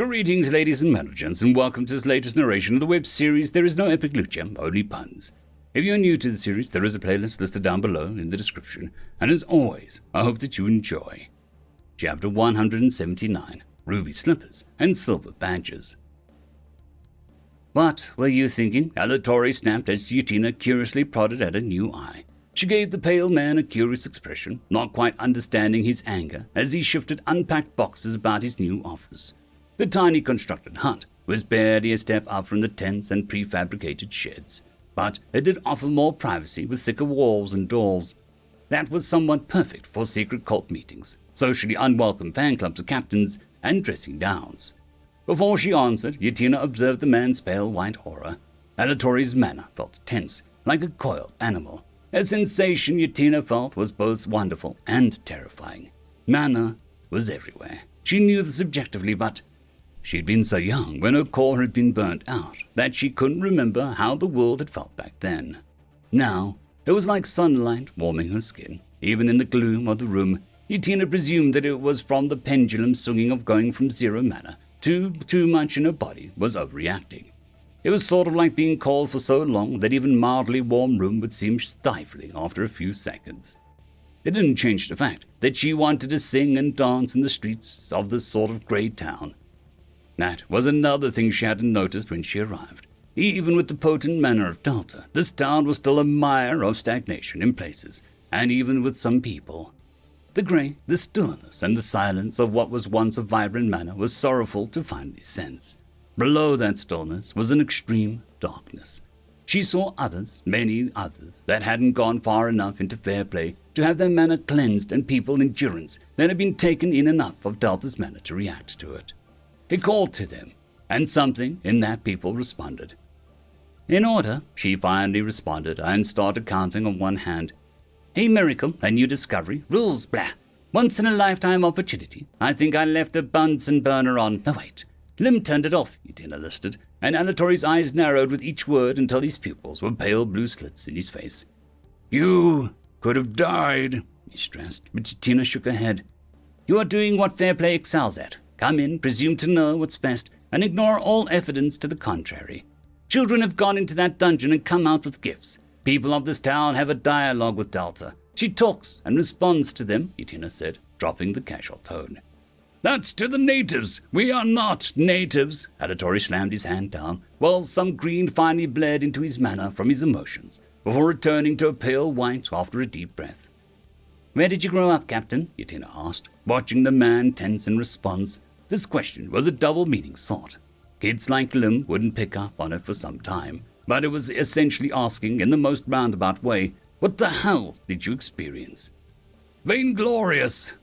Greetings, ladies and gents, and welcome to this latest narration of the web series There Is No Epic Lucha, Only Puns. If you're new to the series, there is a playlist listed down below in the description, and as always, I hope that you enjoy. Chapter 179, Ruby Slippers and Silver Badges. What were you thinking? Alatori snapped as Yutina curiously prodded at a new eye. She gave the pale man a curious expression, not quite understanding his anger as he shifted unpacked boxes about his new office. The tiny constructed hut was barely a step up from the tents and prefabricated sheds, but it did offer more privacy with thicker walls and doors. That was somewhat perfect for secret cult meetings, socially unwelcome fan clubs of captains, and dressing downs. Before she answered, Yutina observed the man's pale white aura. Alatori's manner felt tense, like a coiled animal. A sensation Yutina felt was both wonderful and terrifying. Mana was everywhere. She knew this objectively, but she'd been so young when her core had been burnt out that she couldn't remember how the world had felt back then. Now, it was like sunlight warming her skin. Even in the gloom of the room, Yutina presumed that it was from the pendulum swinging of going from zero mana to too much in her body was overreacting. It was sort of like being cold for so long that even mildly warm room would seem stifling after a few seconds. It didn't change the fact that she wanted to sing and dance in the streets of this sort of grey town. That was another thing she hadn't noticed when she arrived. Even with the potent manner of Delta, this town was still a mire of stagnation in places, and even with some people. The grey, the stillness, and the silence of what was once a vibrant manor was sorrowful to finally sense. Below that stillness was an extreme darkness. She saw others, many others, that hadn't gone far enough into fair play to have their mana cleansed and people endurance that had been taken in enough of Delta's mana to react to it. It called to them, and something in that people responded. In order, she finally responded and started counting on one hand. A miracle, a new discovery, rules, blah. Once-in-a-lifetime opportunity. I think I left a Bunsen burner on. No, wait. Lim turned it off, Yutina listed, and Alatori's eyes narrowed with each word until his pupils were pale blue slits in his face. You could have died, he stressed, but Yutina shook her head. You are doing what fair play excels at. Come in, presume to know what's best, and ignore all evidence to the contrary. Children have gone into that dungeon and come out with gifts. People of this town have a dialogue with Delta. She talks and responds to them, Yutina said, dropping the casual tone. That's to the natives. We are not natives. Alatori slammed his hand down, while some green finally bled into his manner from his emotions, before returning to a pale white after a deep breath. Where did you grow up, Captain? Yutina asked, watching the man tense in response. This question was a double-meaning sort. Kids like Lim wouldn't pick up on it for some time, but it was essentially asking in the most roundabout way, what the hell did you experience? Vainglorious!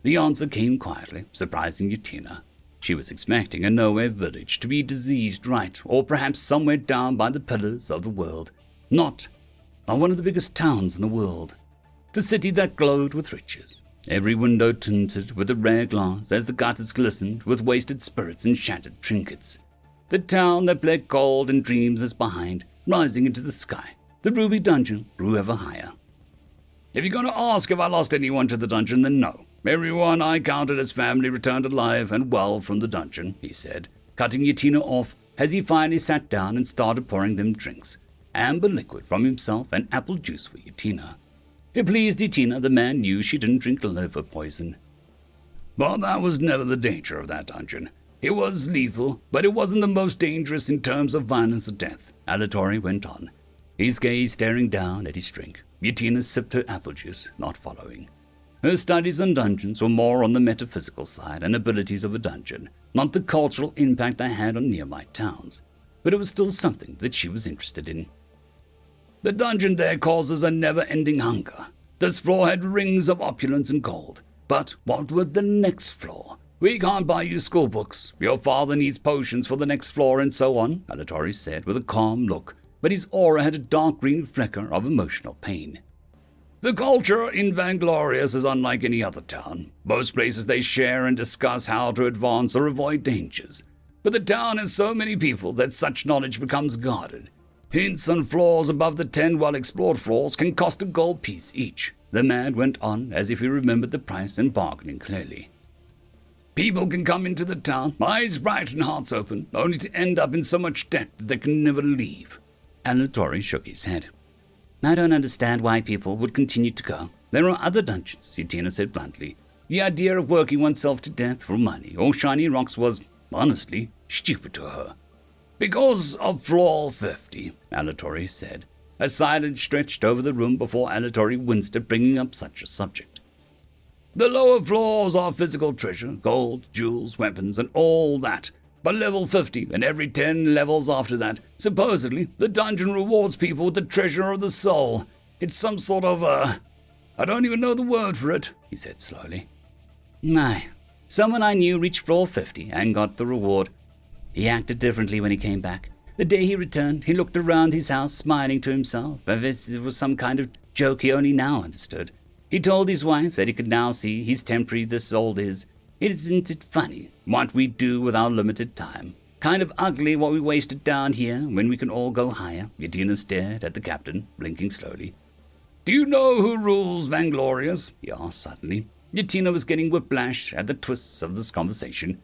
The answer came quietly, surprising Yutina. She was expecting a nowhere village to be diseased right, or perhaps somewhere down by the pillars of the world. Not one of the biggest towns in the world. The city that glowed with riches. Every window tinted with a rare glass as the gutters glistened with wasted spirits and shattered trinkets. The town that bled gold and dreams is behind, rising into the sky. The ruby dungeon grew ever higher. If you're going to ask if I lost anyone to the dungeon, then no. Everyone I counted as family returned alive and well from the dungeon, he said, cutting Yutina off as he finally sat down and started pouring them drinks, amber liquid from himself and apple juice for Yutina. It pleased Yutina the man knew she didn't drink liver poison. But that was never the danger of that dungeon. It was lethal, but it wasn't the most dangerous in terms of violence or death, Alatori went on, his gaze staring down at his drink. Yutina sipped her apple juice, not following. Her studies on dungeons were more on the metaphysical side and abilities of a dungeon, not the cultural impact they had on nearby towns. But it was still something that she was interested in. The dungeon there causes a never-ending hunger. This floor had rings of opulence and gold. But what was the next floor? We can't buy you school books. Your father needs potions for the next floor and so on, Alatori said with a calm look, but his aura had a dark green flicker of emotional pain. The culture in Vainglorious is unlike any other town. Most places they share and discuss how to advance or avoid dangers. But the town has so many people that such knowledge becomes guarded. Hints on floors above the 10 well-explored floors can cost a gold piece each. The man went on as if he remembered the price and bargaining clearly. People can come into the town, eyes bright and hearts open, only to end up in so much debt that they can never leave. Alatori shook his head. I don't understand why people would continue to go. There are other dungeons, Yutina said bluntly. The idea of working oneself to death for money or shiny rocks was, honestly, stupid to her. Because of floor 50, Alatori said. A silence stretched over the room before Alatori winced at bringing up such a subject. The lower floors are physical treasure, gold, jewels, weapons, and all that. But level 50 and every 10 levels after that, supposedly, the dungeon rewards people with the treasure of the soul. It's some sort of, I don't even know the word for it, he said slowly. Someone I knew reached floor 50 and got the reward. He acted differently when he came back. The day he returned, he looked around his house, smiling to himself, as if it was some kind of joke he only now understood. He told his wife that he could now see he's temporary this old is. Isn't it funny what we do with our limited time? Kind of ugly what we wasted down here when we can all go higher. Yutina stared at the captain, blinking slowly. Do you know who rules Vanglorious? He asked suddenly. Yutina was getting whiplash at the twists of this conversation.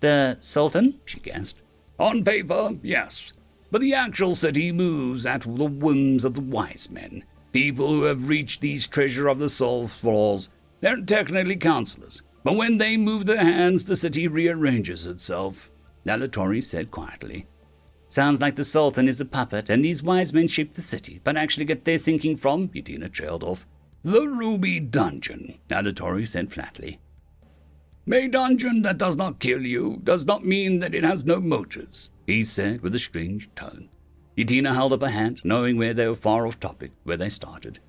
The Sultan? She guessed. On paper, yes. But the actual city moves at the whims of the wise men. People who have reached these treasure of the soul floors, they're technically counselors. But when they move their hands, the city rearranges itself, Alatori said quietly. Sounds like the Sultan is a puppet, and these wise men shape the city, but actually get their thinking from, Yutina trailed off. The Ruby Dungeon, Alatori said flatly. A dungeon that does not kill you does not mean that it has no motives, he said with a strange tone. Yutina held up a hand, knowing where they were far off topic, where they started.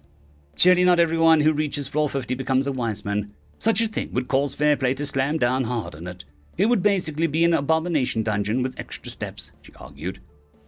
Surely not everyone who reaches floor 50 becomes a wise man. Such a thing would cause fair play to slam down hard on it. It would basically be an abomination dungeon with extra steps, she argued.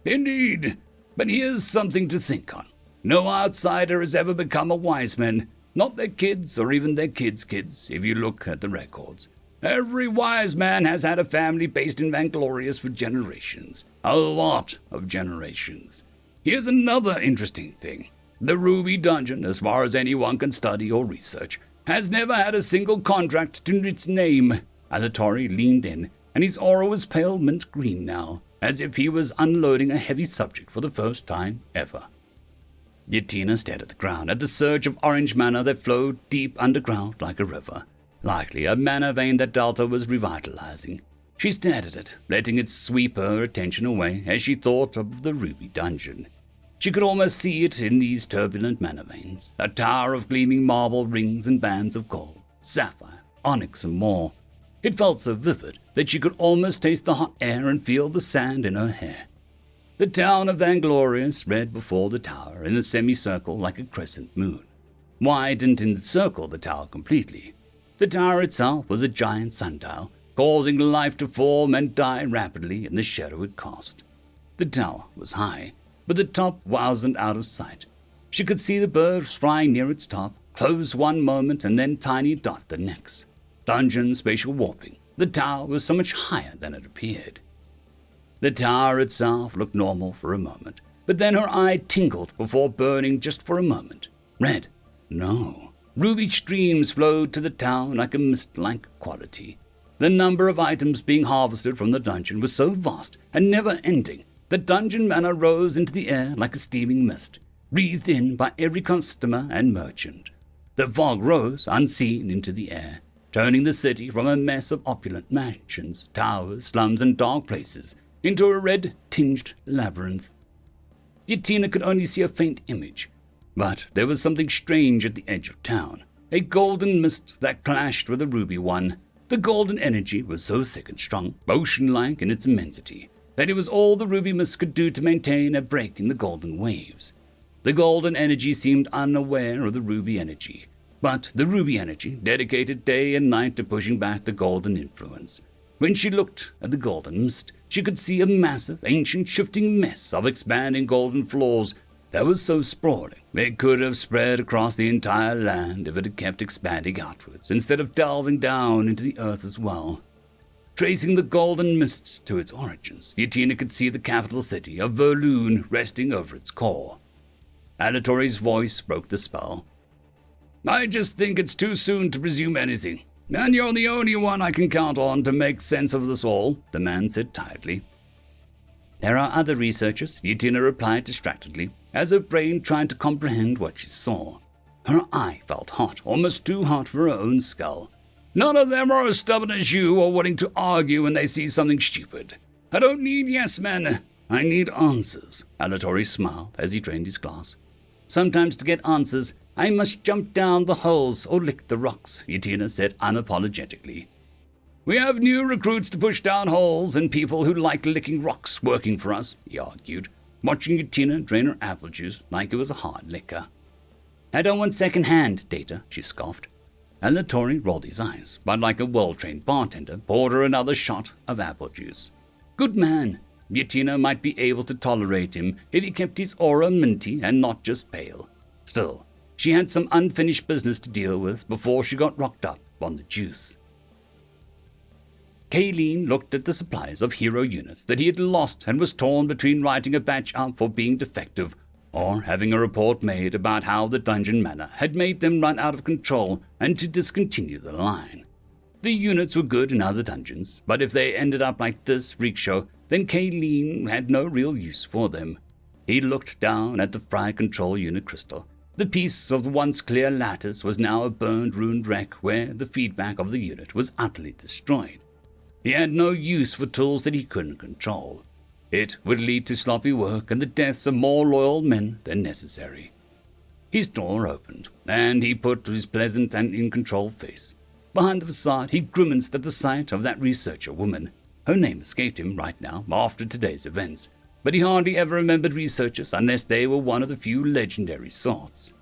Indeed, but here's something to think on. No outsider has ever become a wise man, not their kids or even their kids' kids, if you look at the records. Every wise man has had a family based in Vanglorious for generations. A lot of generations. Here's another interesting thing. The Ruby Dungeon, as far as anyone can study or research, has never had a single contract to its name. Alatori leaned in, and his aura was pale mint green now, as if he was unloading a heavy subject for the first time ever. Yutina stared at the ground, at the surge of orange mana that flowed deep underground like a river. Likely a mana vein that Delta was revitalizing. She stared at it, letting it sweep her attention away as she thought of the Ruby Dungeon. She could almost see it in these turbulent mana veins, a tower of gleaming marble rings and bands of gold, sapphire, onyx, and more. It felt so vivid that she could almost taste the hot air and feel the sand in her hair. The town of Vanglorious spread before the tower in a semicircle like a crescent moon. Wide didn't encircle the tower completely. The tower itself was a giant sundial, causing life to form and die rapidly in the shadow it cast. The tower was high, but the top wasn't out of sight. She could see the birds flying near its top, close one moment and then tiny dot the next. Dungeon spatial warping. The tower was so much higher than it appeared. The tower itself looked normal for a moment, but then her eye tingled before burning just for a moment. Red? No. Ruby streams flowed to the town like a mist-like quality. The number of items being harvested from the dungeon was so vast and never-ending that dungeon mana rose into the air like a steaming mist, breathed in by every customer and merchant. The fog rose unseen into the air, turning the city from a mess of opulent mansions, towers, slums, and dark places into a red-tinged labyrinth. Yutina could only see a faint image, but there was something strange at the edge of town, a golden mist that clashed with a ruby one. The golden energy was so thick and strong, ocean-like in its immensity, that it was all the ruby mist could do to maintain a break in the golden waves. The golden energy seemed unaware of the ruby energy, but the ruby energy dedicated day and night to pushing back the golden influence. When she looked at the golden mist, she could see a massive, ancient, shifting mess of expanding golden floors that was so sprawling it could have spread across the entire land if it had kept expanding outwards instead of delving down into the earth as well. Tracing the golden mists to its origins, Yutina could see the capital city of Verloon resting over its core. Alatori's voice broke the spell. I just think it's too soon to presume anything. And you're the only one I can count on to make sense of this all, the man said tiredly. There are other researchers, Yutina replied distractedly, as her brain tried to comprehend what she saw. Her eye felt hot, almost too hot for her own skull. None of them are as stubborn as you or willing to argue when they see something stupid. I don't need yes men. I need answers, Alatori smiled as he drained his glass. Sometimes to get answers, I must jump down the holes or lick the rocks, Yutina said unapologetically. We have new recruits to push down holes and people who like licking rocks working for us, he argued, watching Yutina drain her apple juice like it was a hard liquor. I don't want second-hand data, she scoffed. Alatori rolled his eyes, but like a well-trained bartender, poured her another shot of apple juice. Good man. Yutina might be able to tolerate him if he kept his aura minty and not just pale. Still, she had some unfinished business to deal with before she got rocked up on the juice. Kayleen looked at the supplies of hero units that he had lost and was torn between writing a batch up for being defective or having a report made about how the dungeon manor had made them run out of control and to discontinue the line. The units were good in other dungeons, but if they ended up like this freak show, then Kayleen had no real use for them. He looked down at the Fry Control Unit crystal. The piece of the once clear lattice was now a burned, ruined wreck where the feedback of the unit was utterly destroyed. He had no use for tools that he couldn't control. It would lead to sloppy work and the deaths of more loyal men than necessary. His door opened, and he put his pleasant and in-control face. Behind the facade, he grimaced at the sight of that researcher woman. Her name escaped him right now after today's events, but he hardly ever remembered researchers unless they were one of the few legendary sorts.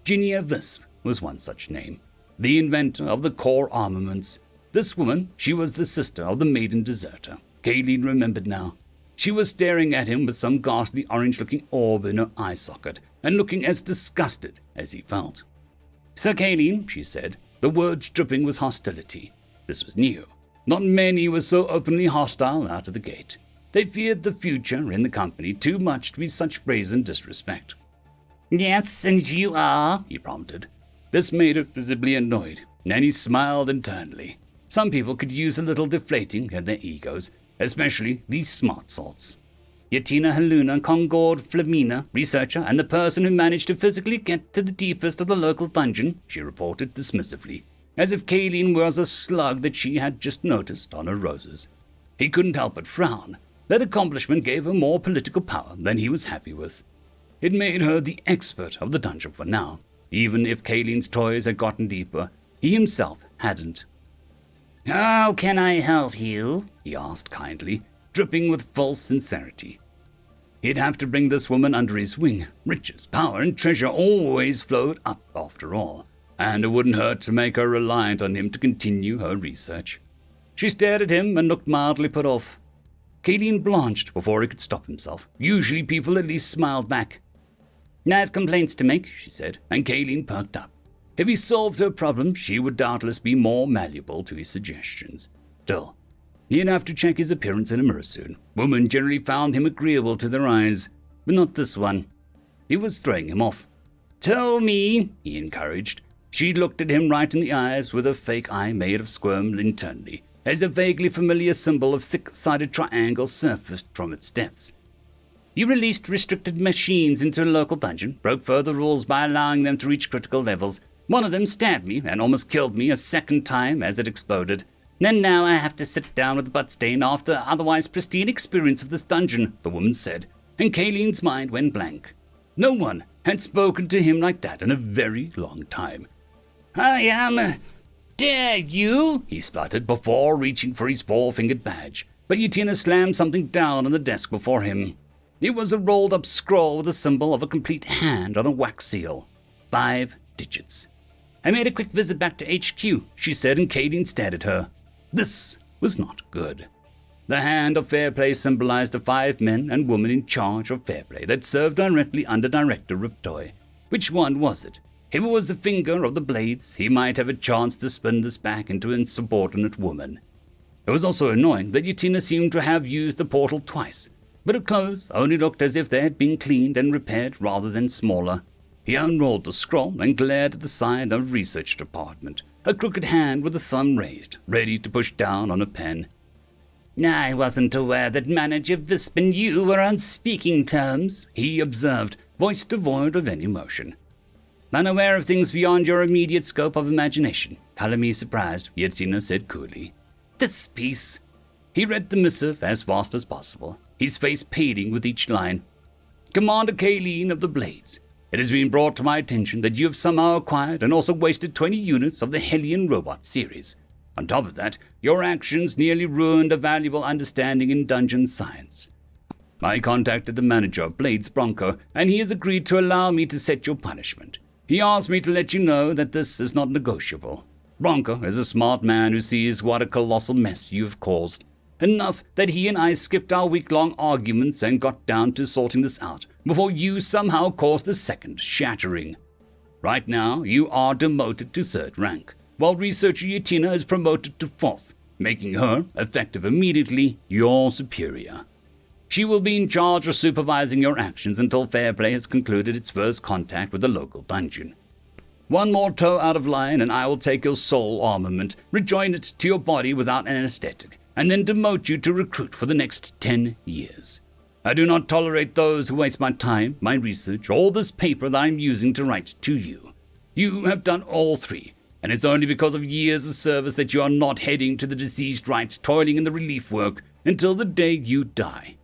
Ginia Visp was one such name, the inventor of the core armaments. This woman, she was the sister of the maiden deserter. Kayleen remembered now. She was staring at him with some ghastly orange-looking orb in her eye socket and looking as disgusted as he felt. Sir Kayleen, she said, the words dripping with hostility. This was new. Not many were so openly hostile out of the gate. They feared the future in the company too much to be such brazen disrespect. Yes, and you are, he prompted. This made her visibly annoyed, and he smiled internally. Some people could use a little deflating in their egos, especially these smart sorts. Yutina Haluna Concord Flamina, researcher and the person who managed to physically get to the deepest of the local dungeon, she reported dismissively, as if Kayleen was a slug that she had just noticed on her roses. He couldn't help but frown. That accomplishment gave her more political power than he was happy with. It made her the expert of the dungeon for now. Even if Kayleen's toys had gotten deeper, he himself hadn't. How can I help you? He asked kindly, dripping with false sincerity. He'd have to bring this woman under his wing. Riches, power, and treasure always flowed up after all, and it wouldn't hurt to make her reliant on him to continue her research. She stared at him and looked mildly put off. Kayleen blanched before he could stop himself. Usually people at least smiled back. I have complaints to make, she said, and Kayleen perked up. If he solved her problem, she would doubtless be more malleable to his suggestions. Still, he'd have to check his appearance in a mirror soon. Women generally found him agreeable to their eyes, but not this one. He was throwing him off. Tell me, he encouraged. She looked at him right in the eyes with a fake eye made of squirm internally, as a vaguely familiar symbol of thick-sided triangle surfaced from its depths. You released restricted machines into a local dungeon, broke further rules by allowing them to reach critical levels. One of them stabbed me and almost killed me a second time as it exploded. And now I have to sit down with a bloodstain after the otherwise pristine experience of this dungeon, the woman said, and Kayleen's mind went blank. No one had spoken to him like that in a very long time. Dare you? He spluttered before reaching for his four-fingered badge, but Yutina slammed something down on the desk before him. It was a rolled-up scroll with a symbol of a complete hand on a wax seal. 5 digits. I made a quick visit back to HQ, she said, and Kayleen stared at her. This was not good. The hand of fair play symbolized the 5 men and women in charge of fair play that served directly under Director Riptoy. Which one was it? If it was the finger of the blades, he might have a chance to spin this back into an insubordinate woman. It was also annoying that Yutina seemed to have used the portal twice, but her clothes only looked as if they had been cleaned and repaired rather than smaller. He unrolled the scroll and glared at the side of the research department, a crooked hand with the thumb raised, ready to push down on a pen. I wasn't aware that Manager Visp and you were on speaking terms, he observed, voice devoid of any emotion. Unaware of things beyond your immediate scope of imagination, Kalami surprised, Yatina said coolly. This piece. He read the missive as fast as possible, his face paling with each line. Commander Kayleen of the Blades, it has been brought to my attention that you have somehow acquired and also wasted 20 units of the Hellion robot series. On top of that, your actions nearly ruined a valuable understanding in dungeon science. I contacted the manager of Blades Bronco, and he has agreed to allow me to set your punishment. He asked me to let you know that this is not negotiable. Bronco is a smart man who sees what a colossal mess you have caused. Enough that he and I skipped our week-long arguments and got down to sorting this out before you somehow caused a second shattering. Right now, you are demoted to 3rd rank, while researcher Yatina is promoted to 4th, making her, effective immediately, your superior. She will be in charge of supervising your actions until Fairplay has concluded its first contact with the local dungeon. One more toe out of line and I will take your soul armament, rejoin it to your body without an anesthetic, and then demote you to recruit for the next 10 years. I do not tolerate those who waste my time, my research, or this paper that I am using to write to you. You have done all 3, and it's only because of years of service that you are not heading to the deceased right, toiling in the relief work until the day you die.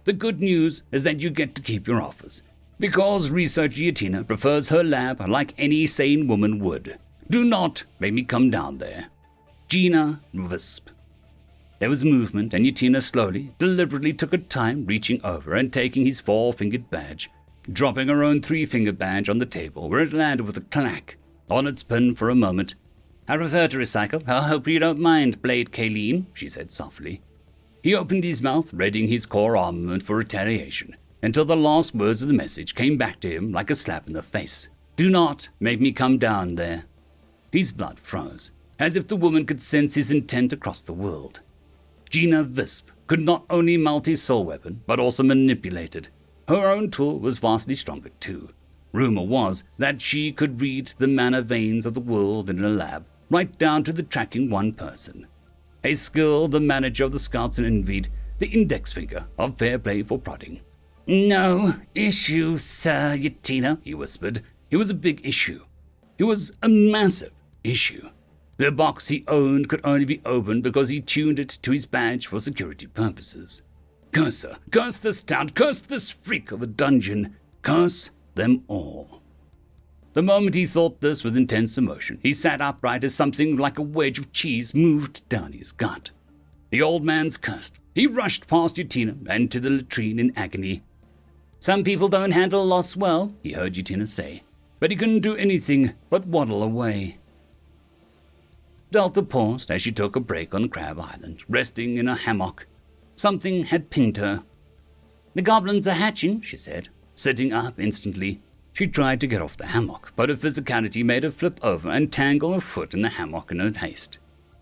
The good news is that you get to keep your office, because researcher Yatina prefers her lab like any sane woman would. Do not make me come down there. Gina Visp. There was movement, and Yatina slowly, deliberately took her time reaching over and taking his 4-fingered badge, dropping her own 3-finger badge on the table where it landed with a clack on its pin for a moment. I prefer to recycle. I hope you don't mind, Blade Kayleen, she said softly. He opened his mouth, readying his core armament for retaliation, until the last words of the message came back to him like a slap in the face. Do not make me come down there. His blood froze, as if the woman could sense his intent across the world. Gina Visp could not only melt his soul weapon, but also manipulate it. Her own tool was vastly stronger too. Rumor was that she could read the mana veins of the world in a lab, right down to the tracking one person. A skill the manager of the Scouts envied, the index finger of fair play for prodding. No issue, Sir Yatina, he whispered. It was a big issue. It was a massive issue. The box he owned could only be opened because he tuned it to his badge for security purposes. Curse her, curse this town, curse this freak of a dungeon, curse them all. The moment he thought this with intense emotion, he sat upright as something like a wedge of cheese moved down his gut. The old man's cursed. He rushed past Yatina and to the latrine in agony. Some people don't handle loss well, he heard Yatina say, but he couldn't do anything but waddle away. Delta paused as she took a break on the Crab Island, resting in a hammock. Something had pinged her. The goblins are hatching, she said, sitting up instantly. She tried to get off the hammock, but her physicality made her flip over and tangle her foot in the hammock in her haste.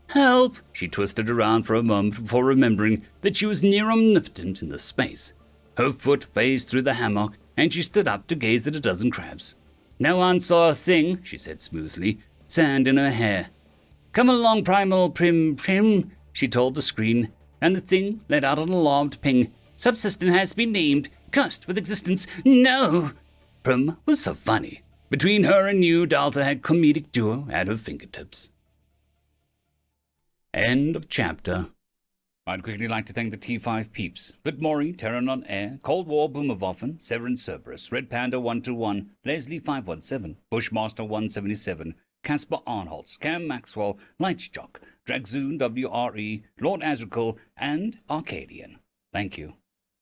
Help! She twisted around for a moment before remembering that she was near omnipotent in this space. Her foot phased through the hammock, and she stood up to gaze at a dozen crabs. No one saw a thing, she said smoothly, sand in her hair. Come along, Primal Prim, she told the screen, and the thing let out an alarmed ping. Subsystem has been named, cursed with existence. No! Prim was so funny. Between her and you, Delta had comedic duo at her fingertips. End of chapter. I'd quickly like to thank the T5 peeps. Bitmori, Terran on Air, Cold War Boomerwaffen, Severin Cerberus, Red Panda 121, Leslie 517, Bushmaster 177, Caspar Arnholtz, Cam Maxwell, Lightjock, Dragzoon WRE, Lord Azrakul, and Arcadian. Thank you.